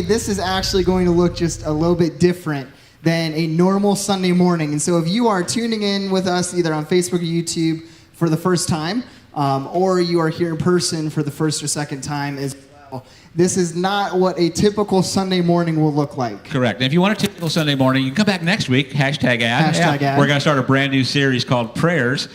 This is actually going to look just a little bit different than a normal Sunday morning. And so if you are tuning in with us either on Facebook or YouTube for the first time, or you are here in person for the first or second time as well, this is not what a typical Sunday morning will look like. Correct. And if you want a typical Sunday morning, you can come back next week, hashtag ad. Ad. We're going to start a brand new series called Prayers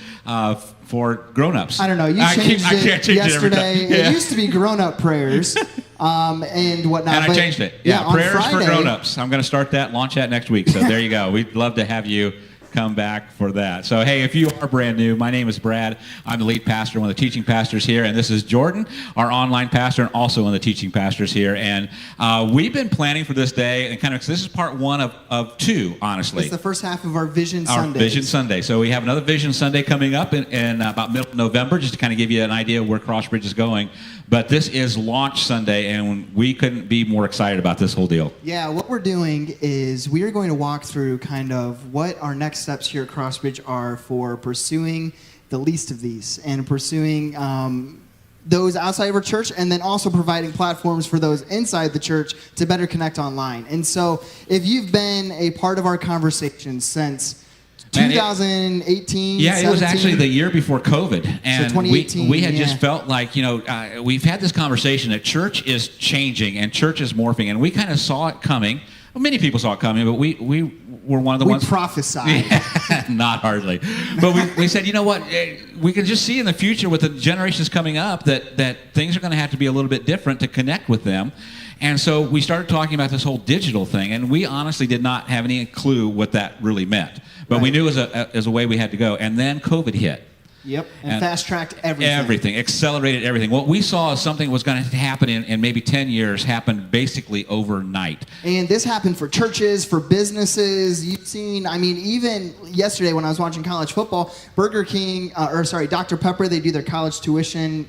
for Grown-Ups. I don't know. You changed it yesterday. It used to be grown-up prayers and whatnot. And I changed it. Yeah, Prayers for Grown-Ups. I'm going to start that, launch that next week. So there you go. We'd love to have you come back for that. So, hey, if you are brand new, my name is Brad. I'm the lead pastor, one of the teaching pastors here, and this is Jordan, our online pastor, and also one of the teaching pastors here. And we've been planning for this day, and this is part one of two, honestly. It's the first half of our Vision Sunday. Vision Sunday. So we have another Vision Sunday coming up in about middle of November, just to kind of give you an idea of where Crossbridge is going. But this is launch Sunday, and we couldn't be more excited about this whole deal. Yeah, what we're doing is we are going to walk through kind of what our next steps here at Crossbridge are for pursuing the least of these and pursuing those outside of our church, and then also providing platforms for those inside the church to better connect online. And so if you've been a part of our conversation since 2018, yeah, 17. It was actually the year before COVID, and so 2018, we had just felt like, we've had this conversation that church is changing and church is morphing, and we kind of saw it coming. Well, many people saw it coming, but we were one of the ones. We prophesied. Not hardly. But we said, you know what, we can just see in the future with the generations coming up that things are going to have to be a little bit different to connect with them. And so we started talking about this whole digital thing, and we honestly did not have any clue what that really meant. But we knew as a way we had to go. And then COVID hit. Yep, and fast-tracked everything. Everything, accelerated everything. What we saw as something was going to happen in maybe 10 years happened basically overnight. And this happened for churches, for businesses. You've seen, even yesterday when I was watching college football, Burger King, Dr. Pepper, they do their college tuition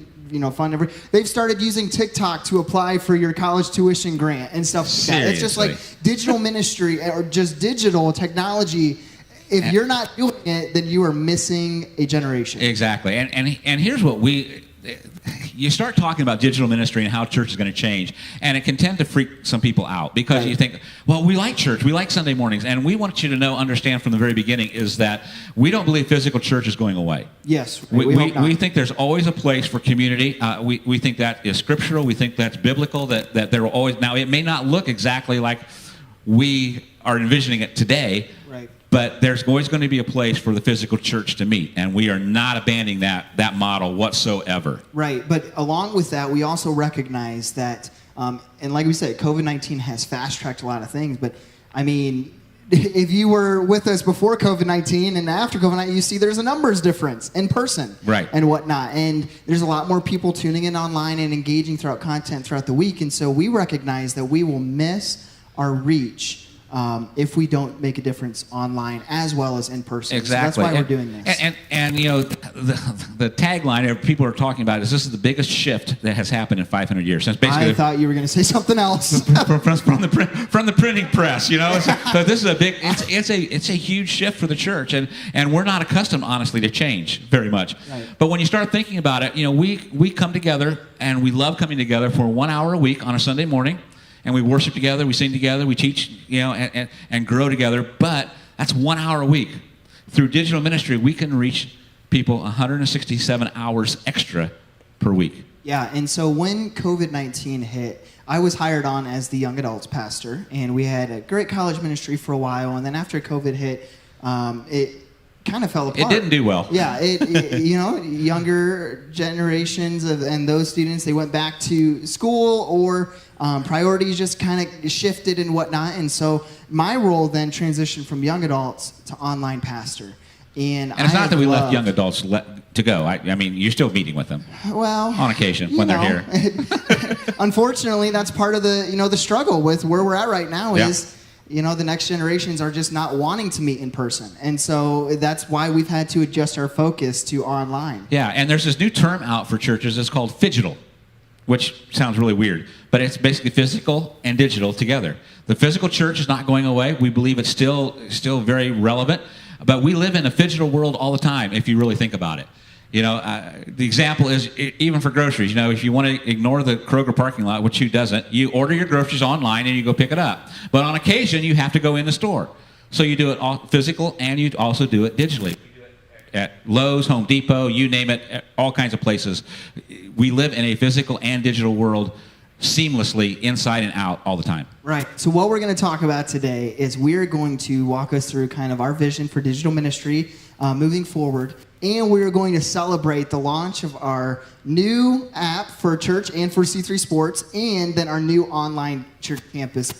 fund. They've started using TikTok to apply for your college tuition grant and stuff like that. It's just like digital ministry or just digital technology. If you're not doing it, then you are missing a generation. Exactly. And here's what you start talking about digital ministry and how church is going to change, and it can tend to freak some people out because you think, well, we like church, we like Sunday mornings, and we want you to understand from the very beginning is that we don't believe physical church is going away. Yes, we think there's always a place for community. We think that is scriptural. We think that's biblical. That there will always, now it may not look exactly like we are envisioning it today. Right. But there's always going to be a place for the physical church to meet, and we are not abandoning that model whatsoever. Right, but along with that, we also recognize that, and like we said, COVID-19 has fast-tracked a lot of things, but if you were with us before COVID-19 and after COVID-19, you see there's a numbers difference in person and whatnot, and there's a lot more people tuning in online and engaging throughout content throughout the week, and so we recognize that we will miss our reach if we don't make a difference online as well as in person. Exactly. So that's why we're doing this. And the tagline that people are talking about is this is the biggest shift that has happened in 500 years. Since basically I thought you were going to say something else. from the printing press, So this is a big. It's a huge shift for the church, and we're not accustomed, honestly, to change very much. Right. But when you start thinking about it, we come together and we love coming together for 1 hour a week on a Sunday morning. And we worship together, we sing together, we teach, and grow together. But that's 1 hour a week. Through digital ministry, we can reach people 167 hours extra per week. Yeah, and so when COVID-19 hit, I was hired on as the young adults pastor, and we had a great college ministry for a while. And then after COVID hit, it kind of fell apart. It didn't do well. Yeah, younger generations and those students, they went back to school or priorities just kind of shifted and whatnot. And so my role then transitioned from young adults to online pastor. And it's not that we left young adults to go. You're still meeting with them. Well, on occasion when they're here. Unfortunately, that's part of the struggle with where we're at right now is the next generations are just not wanting to meet in person. And so that's why we've had to adjust our focus to online. Yeah, and there's this new term out for churches. It's called phygital, which sounds really weird, but it's basically physical and digital together. The physical church is not going away. We believe it's still very relevant, but we live in a phygital world all the time if you really think about it. The example is even for groceries. If you want to ignore the Kroger parking lot, which who doesn't, you order your groceries online and you go pick it up. But on occasion, you have to go in the store. So you do it all physical, and you also do it digitally. At Lowe's, Home Depot, you name it, all kinds of places. We live in a physical and digital world seamlessly, inside and out, all the time. Right. So what we're going to talk about today is we're going to walk us through kind of our vision for digital ministry moving forward. And we're going to celebrate the launch of our new app for church and for C3 Sports, and then our new online church campus.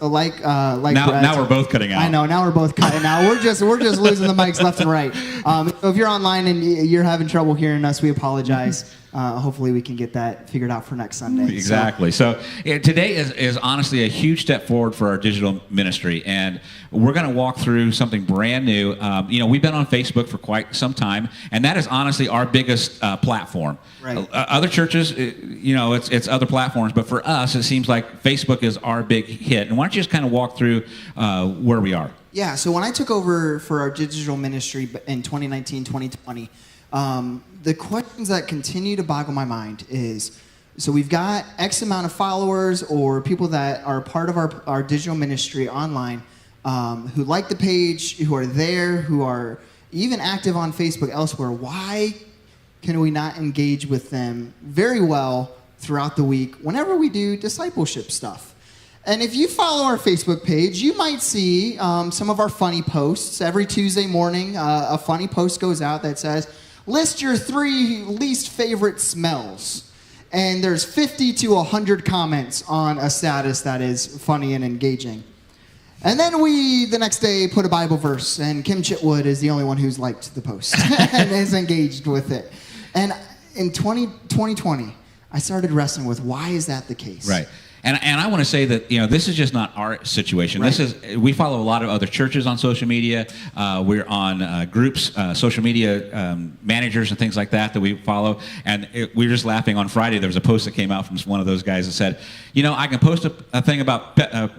So like now we're both cutting out. I know. Now we're both cutting out. We're just losing the mics left and right. So if you're online and you're having trouble hearing us, we apologize. Hopefully we can get that figured out for next Sunday. Exactly. So today is honestly a huge step forward for our digital ministry, and we're going to walk through something brand new. We've been on Facebook for quite some time, and that is honestly our biggest platform. Right. Other churches, it's other platforms, but for us, it seems like Facebook is our big hit. And why don't you just kind of walk through where we are? Yeah. So when I took over for our digital ministry in 2019, 2020, the questions that continue to boggle my mind is, so we've got X amount of followers or people that are part of our digital ministry online who like the page, who are there, who are even active on Facebook elsewhere. Why can we not engage with them very well throughout the week whenever we do discipleship stuff? And if you follow our Facebook page, you might see some of our funny posts. Every Tuesday morning, a funny post goes out that says, list your 3 least favorite smells. And there's 50 to 100 comments on a status that is funny and engaging. And then we, the next day, put a Bible verse, and Kim Chitwood is the only one who's liked the post and is engaged with it. And in 2020, I started wrestling with, why is that the case? Right. And I want to say that this is just not our situation. Right. We follow a lot of other churches on social media. We're on groups, social media managers and things like that we follow. And we were just laughing on Friday. There was a post that came out from one of those guys that said, I can post a thing about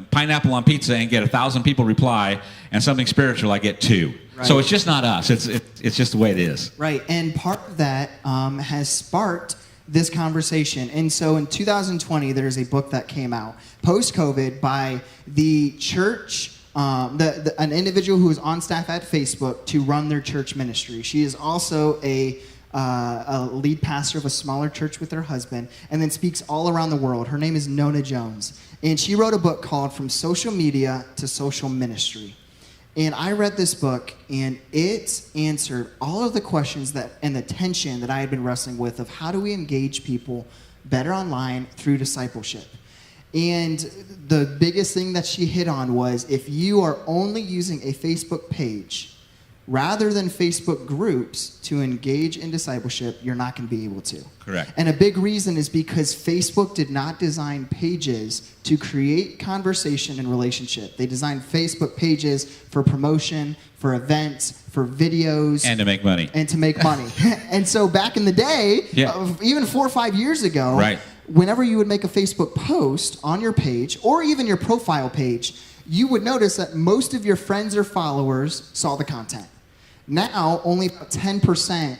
pineapple on pizza and get 1,000 people reply, and something spiritual I get 2. Right. So it's just not us. It's just the way it is. Right. And part of that has sparked this conversation. And so in 2020, there's a book that came out post-COVID by the church, an individual who is on staff at Facebook to run their church ministry. She is also a lead pastor of a smaller church with her husband, and then speaks all around the world. Her name is Nona Jones. And she wrote a book called From Social Media to Social Ministry. And I read this book, and it answered all of the questions and the tension that I had been wrestling with of how do we engage people better online through discipleship. And the biggest thing that she hit on was, if you are only using a Facebook page rather than Facebook groups to engage in discipleship, you're not going to be able to. Correct. And a big reason is because Facebook did not design pages to create conversation and relationship. They designed Facebook pages for promotion, for events, for videos. And to make money. And so back in the day, even 4 or 5 years ago, right, whenever you would make a Facebook post on your page, or even your profile page, you would notice that most of your friends or followers saw the content. Now, only 10%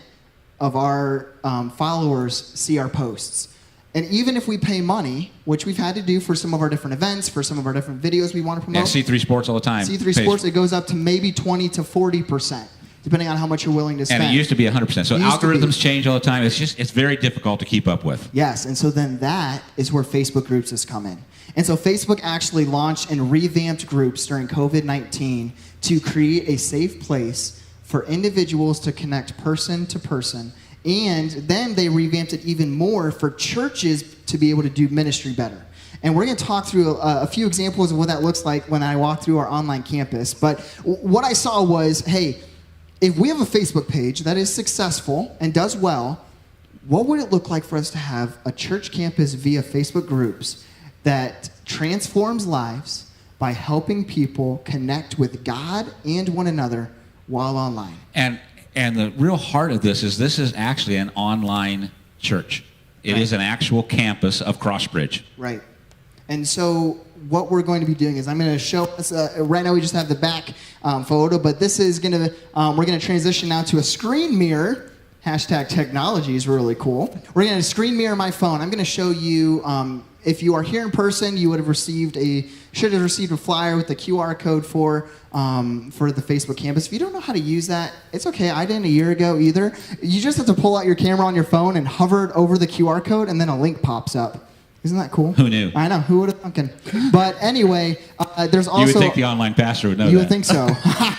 of our followers see our posts. And even if we pay money, which we've had to do for some of our different events, for some of our different videos we want to promote. Yeah, C3 Sports all the time. C3 Sports, it goes up to maybe 20 to 40%, depending on how much you're willing to spend. And it used to be 100%. So algorithms change all the time. It's very difficult to keep up with. Yes, and so then that is where Facebook groups has come in. And so Facebook actually launched and revamped groups during COVID-19 to create a safe place for individuals to connect person to person. And then they revamped it even more for churches to be able to do ministry better. And we're going to talk through a few examples of what that looks like when I walk through our online campus. But what I saw was, hey, if we have a Facebook page that is successful and does well, what would it look like for us to have a church campus via Facebook groups that transforms lives by helping people connect with God and one another while online? And the real heart of this is actually an online church. It is an actual campus of Crossbridge. Right. And so what we're going to be doing is I'm going to show us, right now we just have the back photo, but this is going to, we're going to transition now to a screen mirror. Hashtag technology is really cool. We're going to screen mirror my phone. I'm going to show you, if you are here in person, you would have should have received a flyer with the QR code for the Facebook campus. If you don't know how to use that, it's okay. I didn't a year ago either. You just have to pull out your camera on your phone and hover it over the QR code, and then a link pops up. Isn't that cool? Who knew? I know. Who would have thunkin'? But anyway, there's also... You would think the online pastor would know that. You would think so.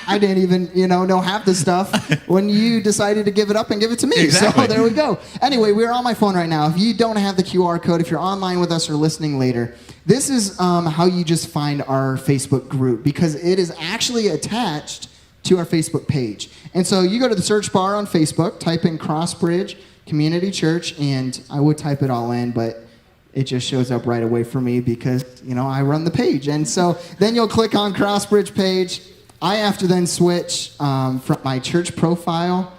I didn't even, know half the stuff when you decided to give it up and give it to me. Exactly. So there we go. Anyway, we're on my phone right now. If you don't have the QR code, if you're online with us or listening later, this is how you just find our Facebook group, because it is actually attached to our Facebook page. And so you go to the search bar on Facebook, type in Crossbridge Community Church, and I would type it all in, but it just shows up right away for me because, I run the page. And so then you'll click on Crossbridge page. I have to then switch from my church profile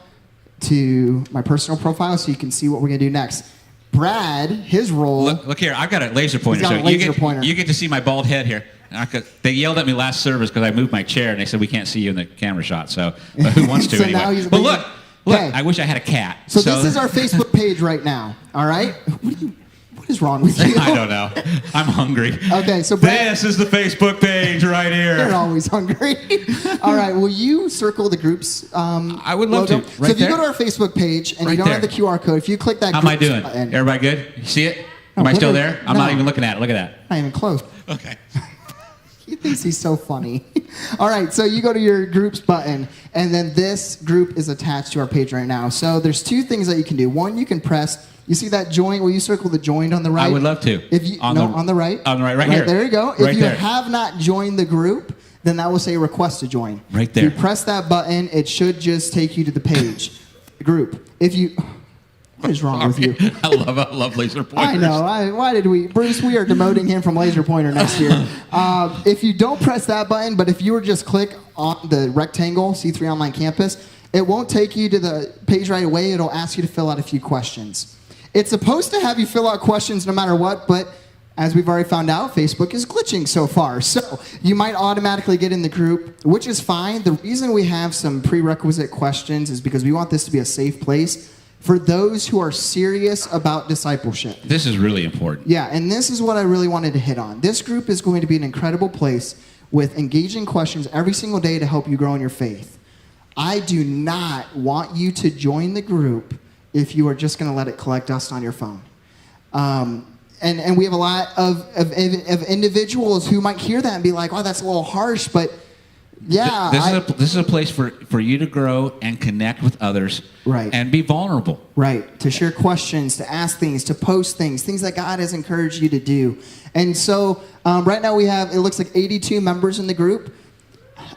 to my personal profile so you can see what we're going to do next. Brad, his role... Look here, I've got a laser pointer. He's got a laser pointer. You get to see my bald head here. They yelled at me last service because I moved my chair, and they said, we can't see you in the camera shot. So who wants to So anyway? now he's But look, okay. I wish I had a cat. So this is our Facebook page right now, all right? What is wrong with you? I don't know. I'm hungry. Okay, so Brad, This is the Facebook page right here. you're always hungry. All right, will you circle the groups? I would love logo? to. So Right if you there. go to our Facebook page and Right you don't there. have the QR code, if you click that How am I groups doing? button, Everybody good? You see it? Am I put still it- there? I'm not no. even looking at it. Look at that. not even close. Okay. He thinks he's so funny. All right, so you go to your groups button, and then this group is attached to our page right now. So there's two things that you can do. One, you can press. You see that join? Will you circle the joined on the right? I would love to. If you On no, the- on the right. on the right here. There you go. Right If you there. have not joined the group, then that will say request to join. Right there. If you press that button, it should just take you to the page, the group. If you, what is wrong with you? I love laser pointers. I know. Why did we, Bruce? We are demoting him from laser pointer next year. If you don't press that button, but if you were just click on the rectangle C3 Online Campus, it won't take you to the page right away. It'll ask you to fill out a few questions. It's supposed to have you fill out questions no matter what, but as we've already found out, Facebook is glitching so far. So you might automatically get in the group, which is fine. The reason we have some prerequisite questions is because we want this to be a safe place for those who are serious about discipleship. This is really important. Yeah, and this is what I really wanted to hit on. This group is going to be an incredible place with engaging questions every single day to help you grow in your faith. I do not want you to join the group if you are just going to let it collect dust on your phone. And we have a lot of individuals who might hear that and be like, "Wow, that's a little harsh," but yeah. This is a place for you to grow and connect with others. Right. And be vulnerable. Right, to share questions, to ask things, to post things that God has encouraged you to do. And so right now we have, it looks like 82 members in the group.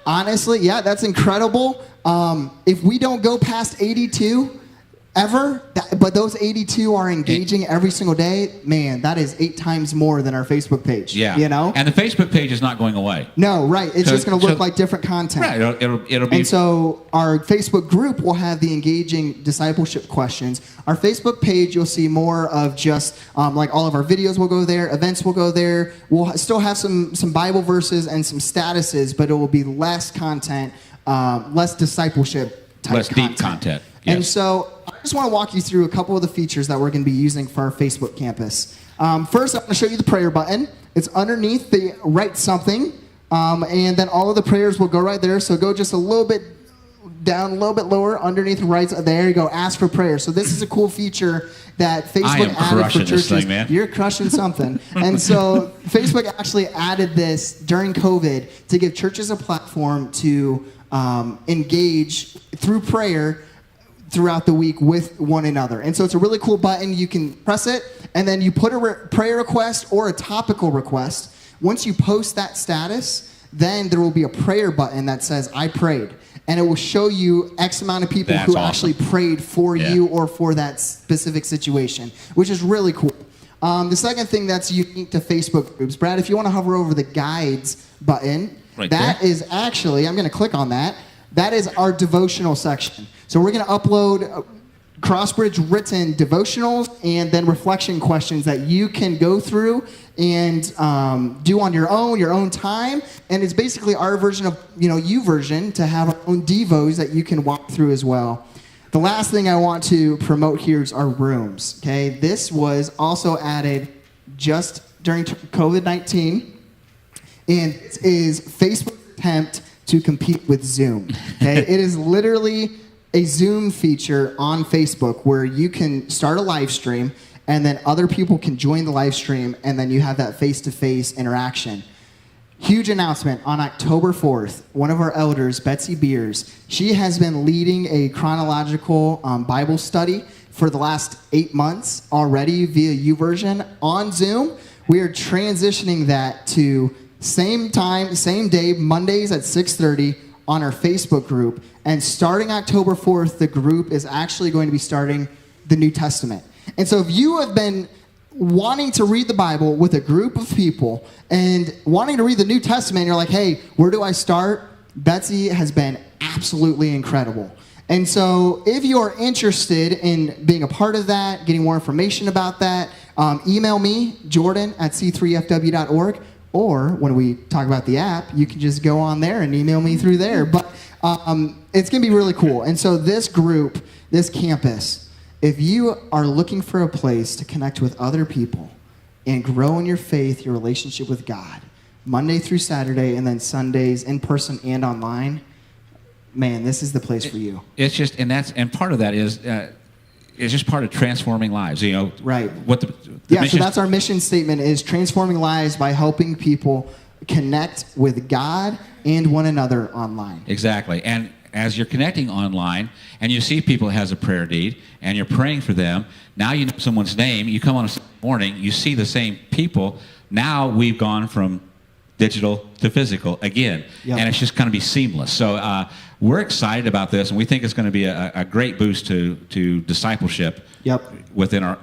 Honestly, yeah, that's incredible. If we don't go past 82 ever, but those 82 are engaging every single day, man, that is 8 times more than our Facebook page. Yeah. And the Facebook page is not going away. No, right. It's just going to look like different content. Right. It'll be. And so our Facebook group will have the engaging discipleship questions. Our Facebook page, you'll see more of just like all of our videos will go there, events will go there. We'll still have some Bible verses and some statuses, but it will be less content, less discipleship type Less content. deep content. Yes. And so I just want to walk you through a couple of the features that we're going to be using for our Facebook campus. First, I'm going to show you the prayer button. It's underneath the write something, and then all of the prayers will go right there. So go just a little bit down, a little bit lower, underneath writes. There you go. Ask for prayer. So this is a cool feature that Facebook added for churches. This thing, man. You're crushing something. And so Facebook actually added this during COVID to give churches a platform to engage through prayer throughout the week with one another. And so it's a really cool button. You can press it, and then you put a prayer request or a topical request. Once you post that status, then there will be a prayer button that says, I prayed. And it will show you X amount of people That's who awesome. actually prayed for you or for that specific situation, which is really cool. The second thing that's unique to Facebook groups, Brad, if you want to hover over the guides button, Right that there. is actually, I'm going to click on that. That is our devotional section. So we're going to upload Crossbridge written devotionals and then reflection questions that you can go through and do on your own time. And it's basically our version of, YouVersion to have our own devos that you can walk through as well. The last thing I want to promote here is our rooms. Okay, this was also added just during COVID-19, and it is Facebook's attempt to compete with Zoom. Okay, it is literally a Zoom feature on Facebook where you can start a live stream, and then other people can join the live stream, and then you have that face-to-face interaction. Huge announcement on October 4th. One of our elders, Betsy Beers, she has been leading a chronological Bible study for the last 8 months already via YouVersion on Zoom. We are transitioning that to same time, same day, Mondays at 6:30 on our Facebook group. And starting October 4th, the group is actually going to be starting the New Testament. And so if you have been wanting to read the Bible with a group of people and wanting to read the New Testament, you're like, hey, where do I start? Betsy has been absolutely incredible. And so if you're interested in being a part of that, getting more information about that, email me, jordan@c3fw.org, or when we talk about the app, you can just go on there and email me through there. But it's going to be really cool. And so this group, this campus, if you are looking for a place to connect with other people and grow in your faith, your relationship with God, Monday through Saturday, and then Sundays in person and online, man, this is the place for you. It's just, and part of that is, it's just part of transforming lives. You know, right? What the so that's our mission statement: is transforming lives by helping people connect with God and one another online. Exactly, and as you're connecting online and you see people that has a prayer need and you're praying for them, now you know someone's name, you come on a Sunday morning, you see the same people. Now we've gone from digital to physical again. Yep. And it's just going to be seamless. So we're excited about this, and we think it's going to be a great boost to discipleship. Yep. Within our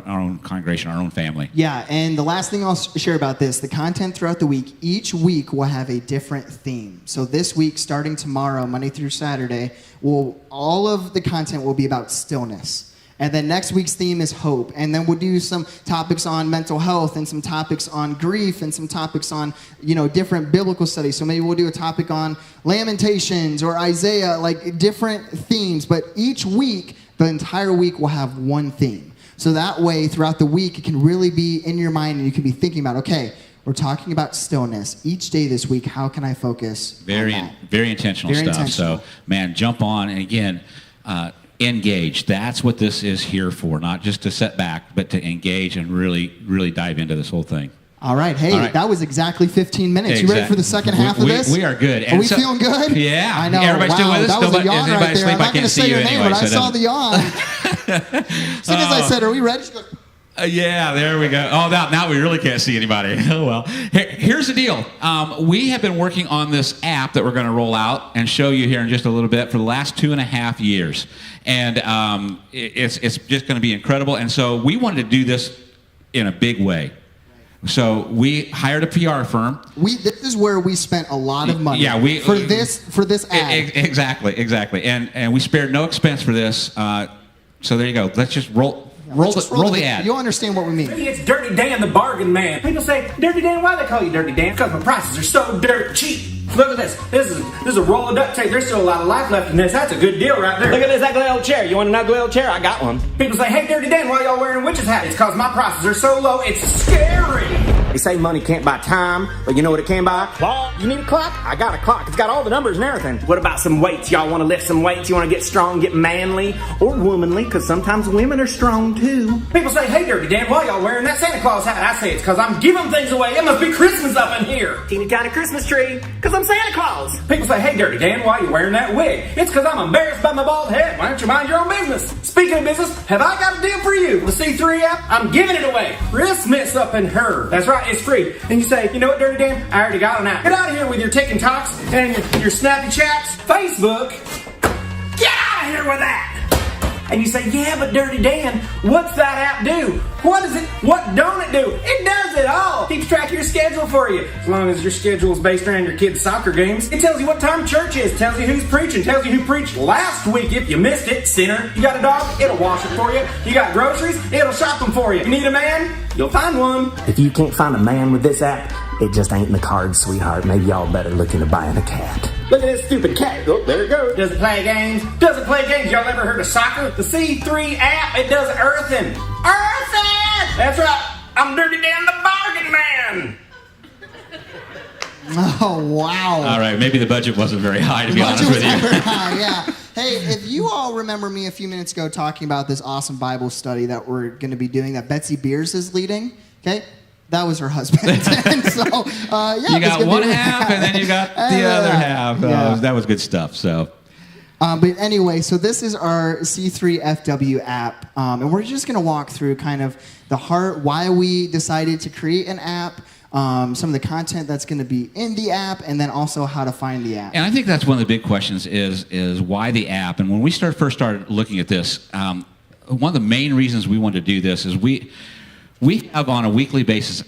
own congregation, our own family. Yeah, and the last thing I'll share about this, the content throughout the week, each week will have a different theme. So this week, starting tomorrow, Monday through Saturday, all of the content will be about stillness. And then next week's theme is hope. And then we'll do some topics on mental health and some topics on grief and some topics on, different biblical studies. So maybe we'll do a topic on Lamentations or Isaiah, like different themes. But each week, the entire week will have one theme. So that way, throughout the week, it can really be in your mind and you can be thinking about, okay, we're talking about stillness. Each day this week, how can I focus on that? Very intentional stuff. So, man, jump on. And again, engage. That's what this is here for. Not just to sit back, but to engage and really, really dive into this whole thing. All right. Hey, that was exactly 15 minutes. You ready for the second half of this? We are good. Are we feeling good? Yeah. I know. Everybody's still with us? That was a yawn right there. I'm not going to say your name, anyway, but I saw the yawn. As soon as I said, are we ready? She goes, yeah, there we go. Oh, now we really can't see anybody. Oh, well. Here's the deal. We have been working on this app that we're going to roll out and show you here in just a little bit for the last 2.5 years. And it's just going to be incredible. And so we wanted to do this in a big way. So we hired a PR firm. This is where we spent a lot of money. Yeah, for this ad. Exactly. And we spared no expense for this. So there you go. Let's just roll the ad. You'll understand what we mean. It's Dirty Dan, the bargain man. People say, Dirty Dan, why do they call you Dirty Dan? Because my prices are so dirt cheap. Look at this. This is a roll of duct tape. There's still a lot of life left in this. That's a good deal right there. Look at this ugly old chair. You want an ugly old chair? I got one. People say, hey, Dirty Dan, why y'all wearing witch's hat? It's because my prices are so low, it's scary. They say money can't buy time, but you know what it can buy? Clock. You need a clock? I got a clock. It's got all the numbers and everything. What about some weights? Y'all want to lift some weights? You want to get strong, get manly, or womanly? Because sometimes women are strong too. People say, hey, Dirty Dan, why y'all wearing that Santa Claus hat? I say it's because I'm giving things away. It must be Christmas up in here. Teeny tiny Christmas tree, because I'm Santa Claus. People say, hey, Dirty Dan, why are you wearing that wig? It's because I'm embarrassed by my bald head. Why don't you mind your own business? Speaking of business, have I got a deal for you? The C3 app, I'm giving it away. Christmas up in her. That's right, it's free. And you say, you know what, Dirty Dan? I already got an app. Get out of here with your TikToks and your snappy chats. Facebook. Get out of here with that. And you say, yeah, but Dirty Dan, what's that app do? What is it? What don't it do? It does it all. Keeps track of your schedule for you. As long as your schedule is based around your kids' soccer games. It tells you what time church is. Tells you who's preaching. Tells you who preached last week if you missed it. Sinner. You got a dog? It'll wash it for you. You got groceries? It'll shop them for you. You need a man? You'll find one. If you can't find a man with this app, It just ain't in the cards, sweetheart. Maybe y'all better look into buying a cat. Look at this stupid cat. Oh, there it goes. Does it play games? Does it play games? Y'all ever heard of soccer? The C3 app, it does earthing. Earthing! That's right. I'm Dirty Dan the Bargain Man. Oh, wow. All right, maybe the budget wasn't very high, to be honest with you. Yeah. Hey, if you all remember me a few minutes ago talking about this awesome Bible study that we're going to be doing that Betsy Beers is leading, okay? That was her husband. And so, You got one half, and then you got the other half. Yeah. That was good stuff. So, but anyway, so this is our C3FW app, and we're just going to walk through kind of the heart, why we decided to create an app, some of the content that's going to be in the app, and then also how to find the app. and I think that's one of the big questions is why the app. And when we first started looking at this, one of the main reasons we wanted to do this is we have on a weekly basis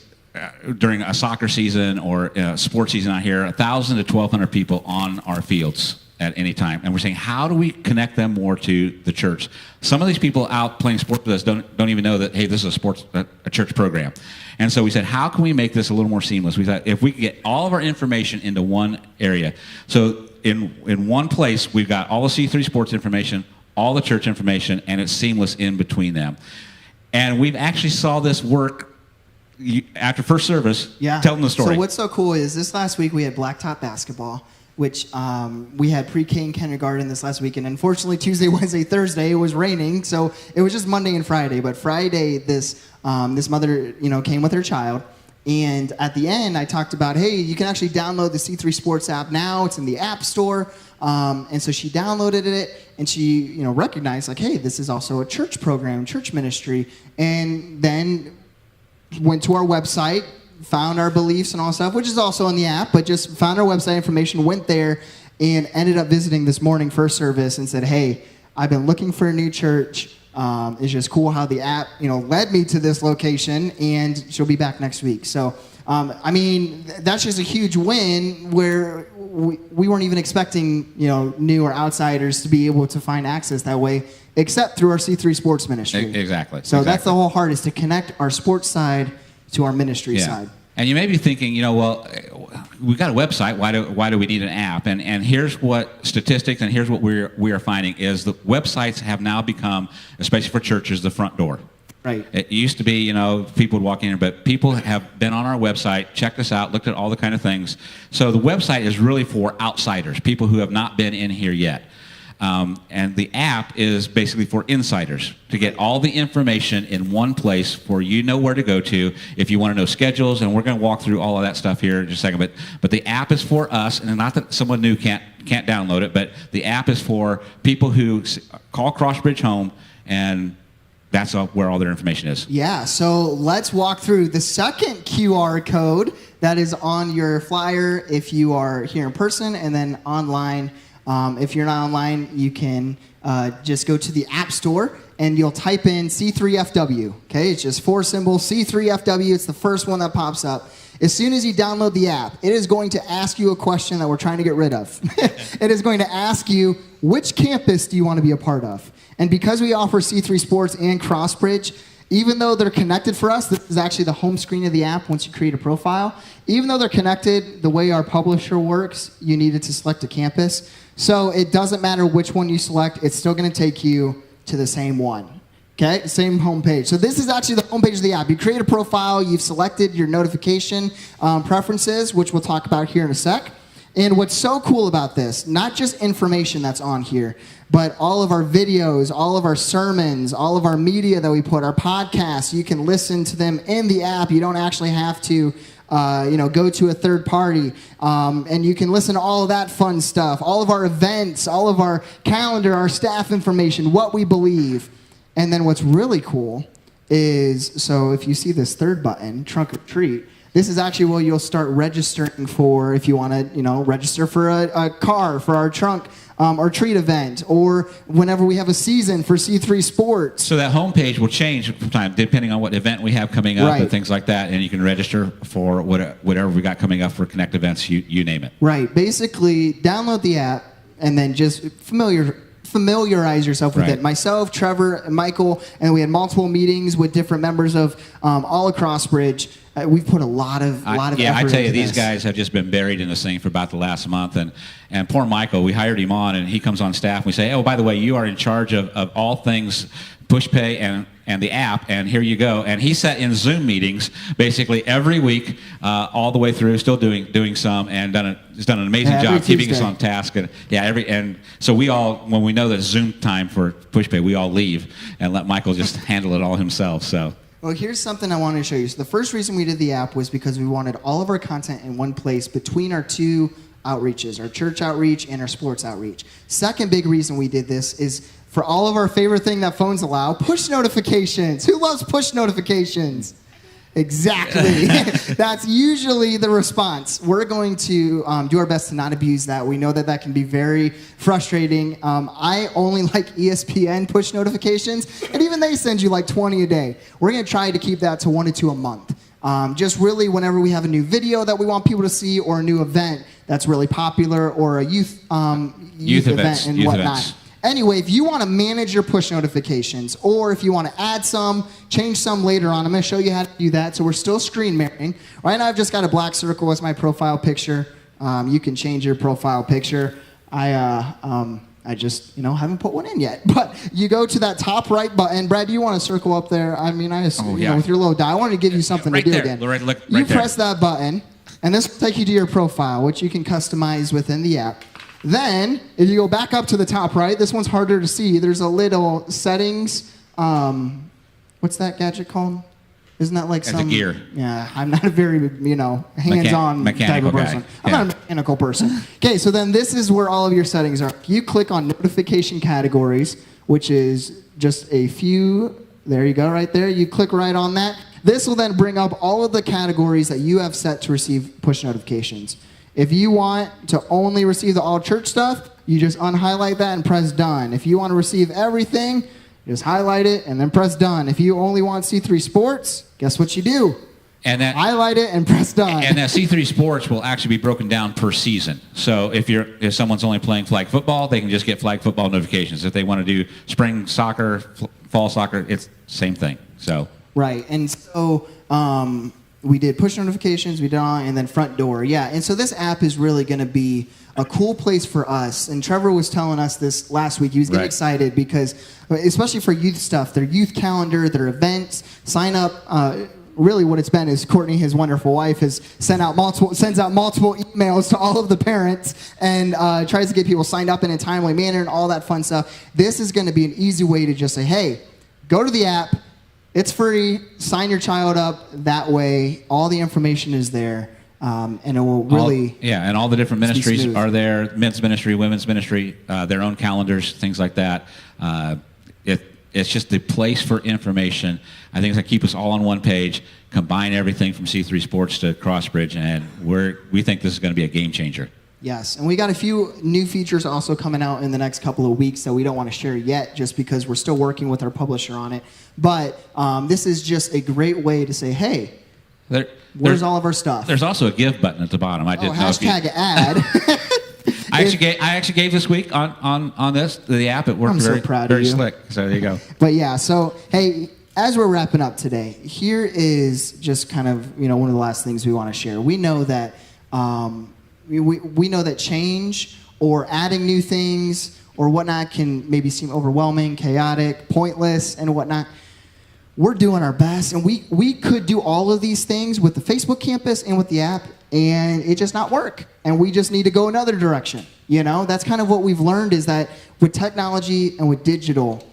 during a soccer season or sports season out here, 1,000 to 1,200 people on our fields at any time, and we're saying, how do we connect them more to the church? Some of these people out playing sports with us don't even know that, hey, this is a church program. And so we said, how can we make this a little more seamless? We thought if we could get all of our information into one area. So in one place, we've got all the C3 sports information, all the church information, and it's seamless in between them. And we've actually saw this work after first service. Yeah. Tell them the story. So what's so cool is this last week we had blacktop basketball, which we had pre-K and kindergarten this last week. And unfortunately, Tuesday, Wednesday, Thursday, it was raining. So it was just Monday and Friday. But Friday, this mother, came with her child. And at the end, I talked about, hey, you can actually download the C3 Sports app now. It's in the App Store. And so she downloaded it, and she, recognized, like, hey, this is also a church program, church ministry. And then went to our website, found our beliefs and all stuff, which is also in the app, but just found our website information, went there, and ended up visiting this morning first service and said, hey, I've been looking for a new church. It's just cool how the app, led me to this location, and she'll be back next week. So, that's just a huge win where we weren't even expecting, new or outsiders to be able to find access that way, except through our C3 Sports ministry. Exactly. So that's the whole heart, is to connect our sports side to our ministry side. And you may be thinking, well, we've got a website. Why do we need an app? And here's what statistics and here's what we are finding is the websites have now become, especially for churches, the front door. Right. It used to be, people would walk in here, but people have been on our website, checked us out, looked at all the kind of things. So the website is really for outsiders, people who have not been in here yet. And the app is basically for insiders, to get all the information in one place for you know where to go to if you want to know schedules, and we're going to walk through all of that stuff here in just a second. But the app is for us, and not that someone new can't download it, but the app is for people who call Crossbridge home, and that's where all their information is. Yeah, so let's walk through the second QR code that is on your flyer if you are here in person, and then online. If you're not online, you can just go to the App Store and you'll type in C3FW. Okay, it's just 4 symbols, C3FW. It's the first one that pops up. As soon as you download the app, it is going to ask you a question that we're trying to get rid of. It is going to ask you, which campus do you want to be a part of? And because we offer C3 Sports and Crossbridge, even though they're connected for us, this is actually the home screen of the app once you create a profile. Even though they're connected, the way our publisher works, you needed to select a campus. So it doesn't matter which one you select, it's still going to take you to the same one. Okay, same homepage. So this is actually the homepage of the app. You create a profile, you've selected your notification preferences, which we'll talk about here in a sec. And what's so cool about this, not just information that's on here, but all of our videos, all of our sermons, all of our media that we put, our podcasts, you can listen to them in the app. You don't actually have to go to a third party, and you can listen to all of that fun stuff, all of our events, all of our calendar, our staff information, what we believe. And then what's really cool is, so if you see this third button, Trunk or Treat, this is actually where you'll start registering for, if you want to, register for a car for our trunk or treat event, or whenever we have a season for C3 Sports. So that homepage will change from time, depending on what event we have coming up and things like that, and you can register for whatever we got coming up for Connect events, you name it. Right. Basically, download the app and then just familiarize yourself with Right. it. Myself, Trevor, and Michael, and we had multiple meetings with different members of all of Crossbridge. We've put a lot of Yeah, I effort tell you, into these this. guys have just been buried in this thing for about the last month. And poor Michael, we hired him on, and he comes on staff, and we say, oh, by the way, you are in charge of all things PushPay and the app, and here you go. And he sat in Zoom meetings basically every week, all the way through, still doing some, and has done an amazing Every job keeping us Tuesday. on task. And so we all, when we know that it's Zoom time for PushPay, we all leave and let Michael just handle it all himself. So. Well, here's something I wanted to show you. So the first reason we did the app was because we wanted all of our content in one place between our two outreaches, our church outreach and our sports outreach. Second big reason we did this is for all of our favorite thing that phones allow, push notifications. Who loves push notifications? Exactly. That's usually the response. We're going to do our best to not abuse that. We know that that can be very frustrating. I only like ESPN push notifications, and even they send you like 20 a day. We're going to try to keep that to 1 to 2 a month. Just really whenever we have a new video that we want people to see or a new event that's really popular or a youth event and whatnot. Events. Anyway, if you want to manage your push notifications or if you want to add some, change some later on, I'm going to show you how to do that. So we're still screen mirroring. Right now I've just got a black circle as my profile picture. You can change your profile picture. I just, haven't put one in yet. But you go to that top right button. Brad, do you want to circle up there? I mean, with your little die. I wanted to give you something Right to do there. again. Right You there. press that button, and this will take you to your profile, which you can customize within the app. Then, if you go back up to the top right, this one's harder to see. There's a little settings. What's that gadget called? Isn't that like That's a gear. Yeah, I'm not a very, hands-on type Mechanical of person. guy. I'm Yeah. not a mechanical person. Okay, so then this is where all of your settings are. You click on notification categories, which is just a few. There you go, right there. You click right on that. This will then bring up all of the categories that you have set to receive push notifications. If you want to only receive the all church stuff, you just unhighlight that and press done. If you want to receive everything, just highlight it and then press done. If you only want C3 Sports, guess what you do? And that Highlight it and press done. And that C3 Sports will actually be broken down per season. So if someone's only playing flag football, they can just get flag football notifications. If they want to do spring soccer, fall soccer, it's same thing. So Right, and so we did push notifications, we did on, and then front door. Yeah, and so this app is really going to be a cool place for us. And Trevor was telling us this last week. He was getting Right. excited because, especially for youth stuff, their youth calendar, their events, sign up. Really, what it's been is Courtney, his wonderful wife, has sends out multiple emails to all of the parents and tries to get people signed up in a timely manner and all that fun stuff. This is going to be an easy way to just say, hey, go to the app. It's free. Sign your child up. That way, all the information is there, and it will really. And all the different just be ministries smooth. are there: men's ministry, women's ministry, their own calendars, things like that. It's just the place for information. I think it's going to keep us all on one page, combine everything from C3 Sports to Crossbridge, and we think this is going to be a game changer. Yes, and we got a few new features also coming out in the next couple of weeks that we don't want to share yet just because we're still working with our publisher on it. But this is just a great way to say, hey, where's all of our stuff? There's also a give button at the bottom. I didn't know if you, hashtag ad. I actually gave this week on the app. It worked I'm so very, proud of very you. slick. So there you go. But yeah, so hey, as we're wrapping up today, here is just kind of one of the last things we want to share. We know that we know that change or adding new things or whatnot can maybe seem overwhelming, chaotic, pointless, and whatnot. We're doing our best, and we could do all of these things with the Facebook campus and with the app, and it just not work. And we just need to go another direction. That's kind of what we've learned is that with technology and with digital,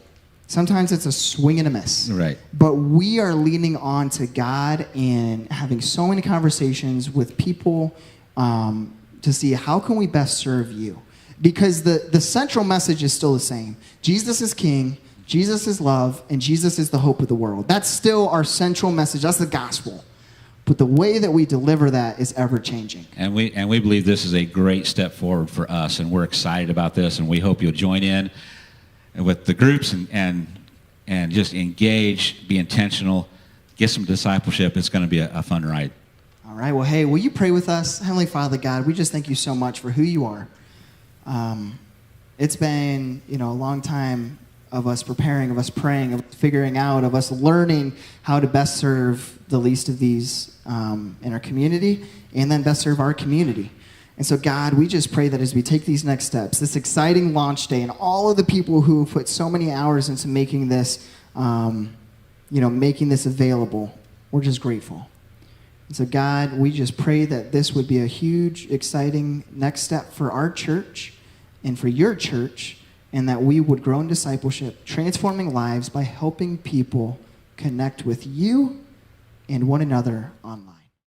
sometimes it's a swing and a miss. Right. But we are leaning on to God and having so many conversations with people to see how can we best serve you. Because the central message is still the same. Jesus is King, Jesus is love, and Jesus is the hope of the world. That's still our central message. That's the gospel. But the way that we deliver that is ever changing. And we believe this is a great step forward for us, and we're excited about this, and we hope you'll join in with the groups and just engage, be intentional, get some discipleship. It's going to be a fun ride. All right. Well, hey, will you pray with us? Heavenly Father God, we just thank you so much for who you are. it's been, a long time of us preparing, of us praying, of figuring out, of us learning how to best serve the least of these in our community, and then best serve our community. And so, God, we just pray that as we take these next steps, this exciting launch day, and all of the people who have put so many hours into making this, making this available, we're just grateful. And so, God, we just pray that this would be a huge, exciting next step for our church and for your church, and that we would grow in discipleship, transforming lives by helping people connect with you and one another online.